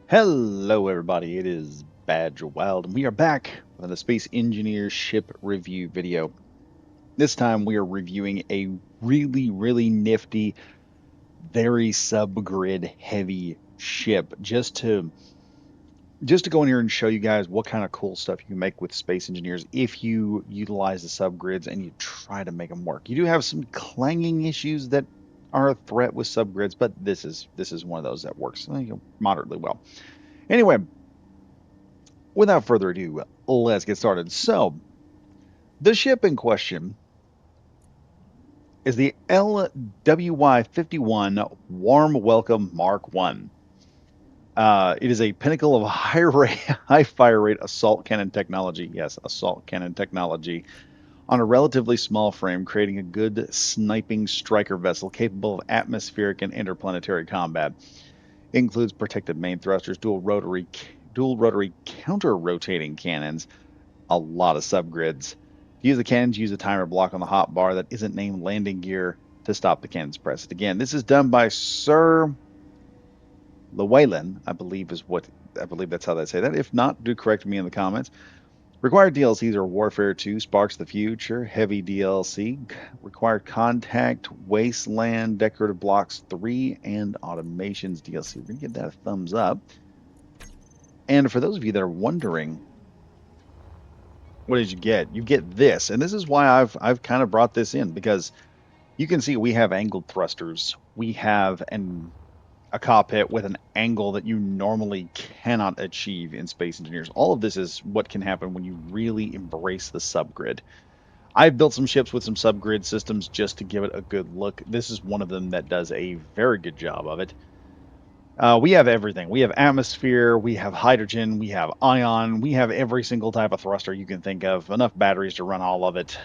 Hello everybody, it is Badger Wild, and we are back with a Space Engineer ship review video. This time we are reviewing a really nifty, very subgrid heavy ship, just to go in here and show you guys what kind of cool stuff you can make with Space Engineers if you utilize the subgrids and you try to make them work. You do have some clanging issues that are a threat with subgrids, but this is one of those that works moderately well. Anyway, without further ado, let's get started. So, the ship in question is the LWY-51 Warm Welcome Mk1. It is a pinnacle of high fire rate assault cannon technology. Yes, assault cannon technology on a relatively small frame, creating a good sniping striker vessel capable of atmospheric and interplanetary combat. It includes protected main thrusters, dual rotary counter-rotating cannons, a lot of subgrids. To use the cannons, use a timer block on the hotbar that isn't named landing gear to stop the cannons pressed. Again, this is done by Sir Llewellyn, I believe that's how they say that. If not, do correct me in the comments. Required DLCs are Warfare 2, Sparks of the Future, Heavy DLC, Required Contact, Wasteland, Decorative Blocks 3, and Automations DLC. We're going to give that a thumbs up. And for those of you that are wondering, what did you get? You get this, and this is why I've kind of brought this in, because you can see we have angled thrusters. We have a cockpit with an angle that you normally cannot achieve in Space Engineers. All of this is what can happen when you really embrace the subgrid. I've built some ships with some subgrid systems just to give it a good look. This is one of them that does a very good job of it. We have everything. We have atmosphere, we have hydrogen, we have ion, we have every single type of thruster you can think of, enough batteries to run all of it,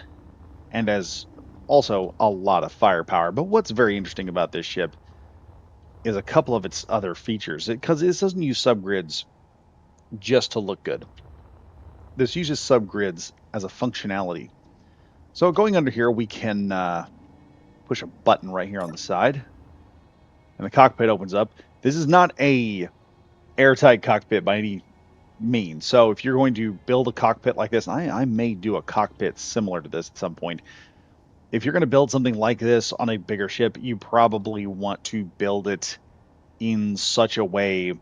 and as also a lot of firepower. But what's very interesting about this ship is a couple of its other features, because it doesn't use subgrids just to look good. This uses subgrids as a functionality. So going under here, we can push a button right here on the side, and the cockpit opens up. This is not a airtight cockpit by any means. So if you're going to build a cockpit like this, I may do a cockpit similar to this at some point. If you're going to build something like this on a bigger ship, you probably want to build it in such a way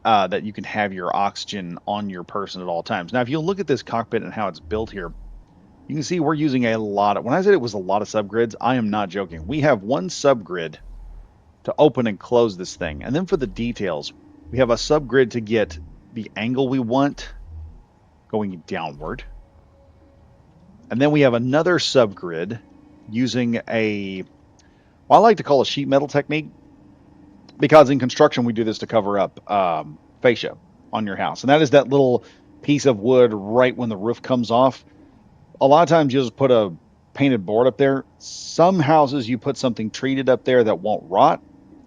that you can have your oxygen on your person at all times. Now, if you look at this cockpit and how it's built here, you can see we're using a lot of, when I said it was a lot of subgrids, I am not joking. We have one subgrid to open and close this thing. And then for the details, we have a subgrid to get the angle we want going downward. And then we have another subgrid using well, I like to call a sheet metal technique, because in construction we do this to cover up fascia on your house. And that is that little piece of wood right when the roof comes off. A lot of times you just put a painted board up there. Some houses you put something treated up there that won't rot,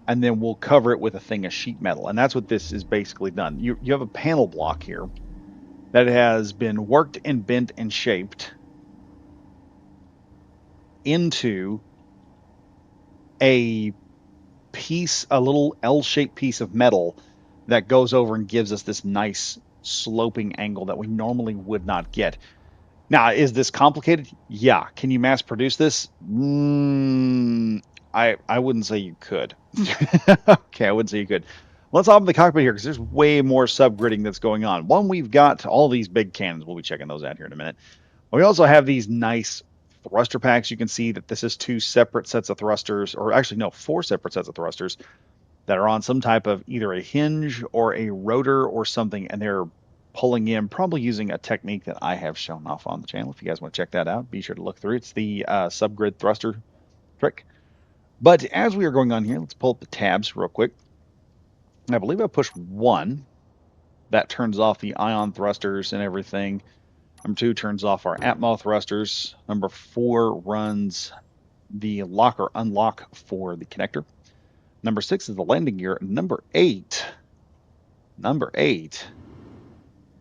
and then we'll cover it with a thing of sheet metal. And that's what this is basically done. You have a panel block here that has been worked and bent and shaped into a little L-shaped piece of metal that goes over and gives us this nice sloping angle that we normally would not get. Now, is this complicated? Yeah. Can you mass produce this? I wouldn't say you could. Okay, I wouldn't say you could. Let's hop in the cockpit here, because there's way more subgridding that's going on. One, we've got all these big cannons. We'll be checking those out here in a minute. We also have these nice thruster packs. You can see that this is two separate sets of thrusters, or actually no, four separate sets of thrusters that are on some type of either a hinge or a rotor or something, and they're pulling in, probably using a technique that I have shown off on the channel. If you guys want to check that out, be sure to look through. It's the subgrid thruster trick. But as we are going on here, let's pull up the tabs real quick. I believe I pushed 1. That turns off the ion thrusters and everything. Number 2 turns off our atmo thrusters. Number 4 runs the lock or unlock for the connector. Number 6 is the landing gear. Number 8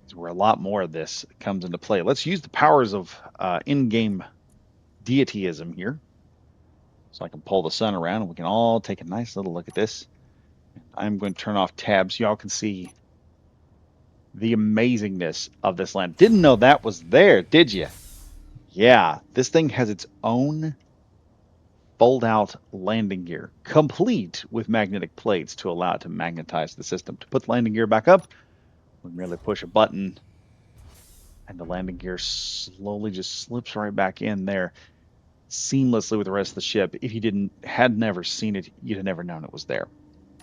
is where a lot more of this comes into play. Let's use the powers of in-game deityism here. So I can pull the sun around and we can all take a nice little look at this. I'm going to turn off tabs so y'all can see the amazingness of this land. Didn't know that was there, did you? Yeah, this thing has its own fold-out landing gear, complete with magnetic plates to allow it to magnetize the system. To put the landing gear back up, we merely push a button, and the landing gear slowly just slips right back in there seamlessly with the rest of the ship. If you had never seen it, you'd have never known it was there.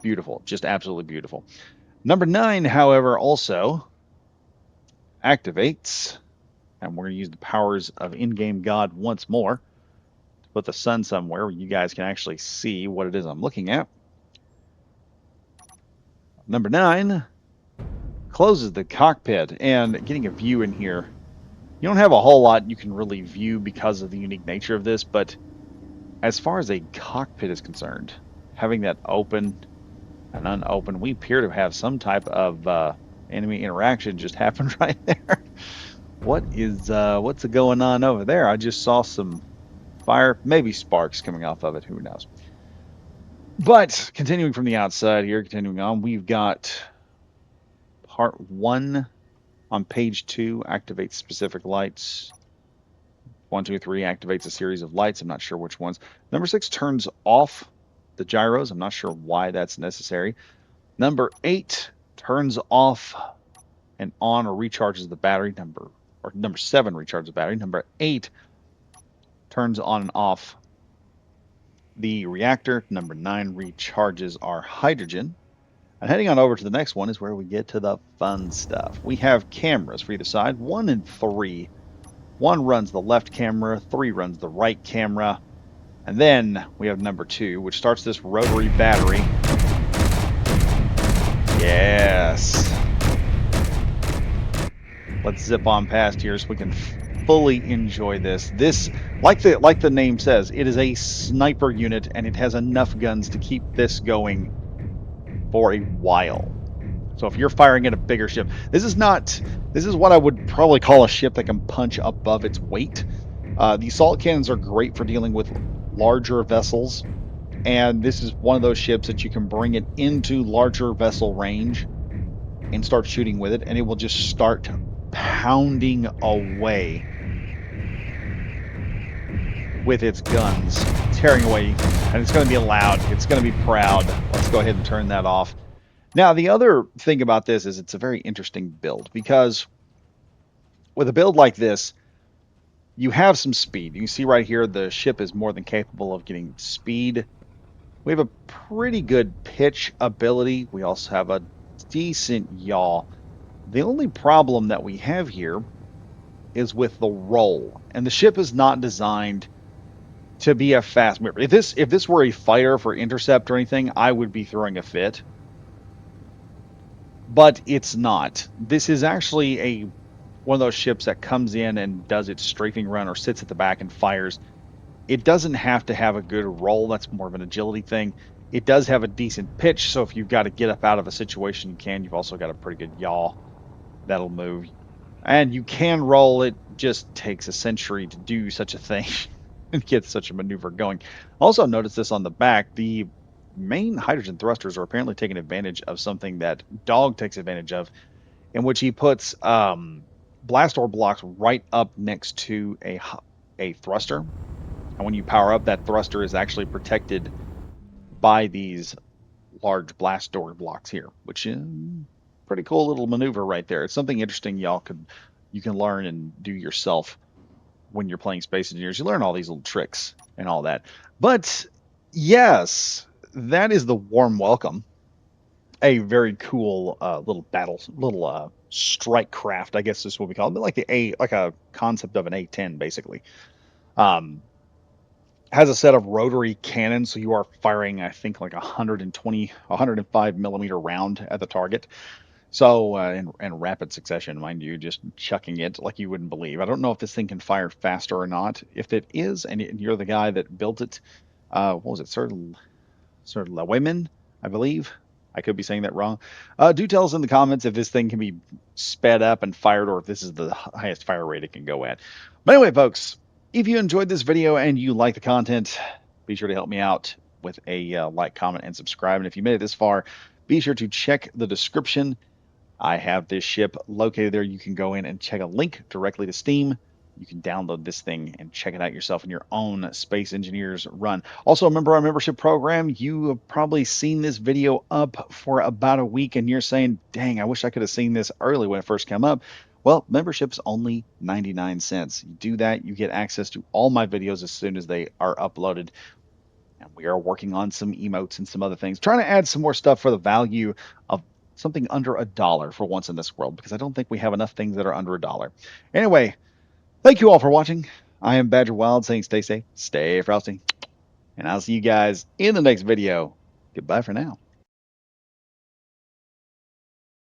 Beautiful, just absolutely beautiful. Number 9, however, also activates, and we're going to use the powers of in-game God once more to put the sun somewhere where you guys can actually see what it is I'm looking at. Number 9 closes the cockpit, and getting a view in here, you don't have a whole lot you can really view because of the unique nature of this, but as far as a cockpit is concerned, having that open and unopened, we appear to have some type of enemy interaction just happened right there. What's going on over there? I just saw some fire, maybe sparks coming off of it, who knows. But continuing from the outside here, continuing on, we've got part 1 on page 2, activates specific lights. 1, 2, 3 activates a series of lights. I'm not sure which ones. Number 6 turns off the gyros. I'm not sure why that's necessary. Number 8 turns off and on or recharges the battery. Number 7 recharges the battery. Number 8 turns on and off the reactor. Number 9 recharges our hydrogen. And heading on over to the next one is where we get to the fun stuff. We have cameras for either side, 1 and 3. 1 runs the left camera, 3 runs the right camera. And then we have number 2, which starts this rotary battery. Yes. Let's zip on past here so we can fully enjoy this. This, like the name says, it is a sniper unit, and it has enough guns to keep this going for a while. So if you're firing at a bigger ship, this is what I would probably call a ship that can punch above its weight. The assault cannons are great for dealing with larger vessels, and this is one of those ships that you can bring it into larger vessel range and start shooting with it, and it will just start pounding away with its guns, tearing away, and it's going to be loud, it's going to be proud. Let's go ahead and turn that off. Now, the other thing about this is it's a very interesting build, because with a build like this, you have some speed. You can see right here, the ship is more than capable of getting speed. We have a pretty good pitch ability. We also have a decent yaw. The only problem that we have here is with the roll, and the ship is not designed to be a fast mover. If this were a fighter for intercept or anything, I would be throwing a fit. But it's not. This is actually one of those ships that comes in and does its strafing run or sits at the back and fires. It doesn't have to have a good roll. That's more of an agility thing. It does have a decent pitch, so if you've got to get up out of a situation, you can. You've also got a pretty good yaw that'll move. And you can roll. It just takes a century to do such a thing and get such a maneuver going. Also notice this on the back. The main hydrogen thrusters are apparently taking advantage of something that Dog takes advantage of, in which he puts blast door blocks right up next to a thruster. And when you power up, that thruster is actually protected by these large blast door blocks here, which is pretty cool little maneuver right there. It's something interesting you can learn and do yourself when you're playing Space Engineers. You learn all these little tricks and all that. But yes, that is the Warm Welcome. A very cool little strike craft, I guess is what we call it, like a concept of an A-10 basically. Has a set of rotary cannons, so you are firing, I think, like 105 millimeter round at the target. So in rapid succession, mind you, just chucking it like you wouldn't believe. I don't know if this thing can fire faster or not. If it is, and you're the guy that built it, what was it, Sir LWY-51, I believe. I could be saying that wrong. Do tell us in the comments if this thing can be sped up and fired, or if this is the highest fire rate it can go at. But anyway, folks, if you enjoyed this video and you like the content, be sure to help me out with a like, comment, and subscribe. And if you made it this far, be sure to check the description. I have this ship located there. You can go in and check a link directly to Steam. You can download this thing and check it out yourself in your own Space Engineers run. Also, remember our membership program. You have probably seen this video up for about a week and you're saying, dang, I wish I could have seen this early when it first came up. Well, membership's only 99 cents. You do that, you get access to all my videos as soon as they are uploaded. And we are working on some emotes and some other things, trying to add some more stuff for the value of something under $1 for once in this world, because I don't think we have enough things that are under $1. Anyway, thank you all for watching. I am Badger Wild saying stay safe, stay frosty, and I'll see you guys in the next video. Goodbye for now.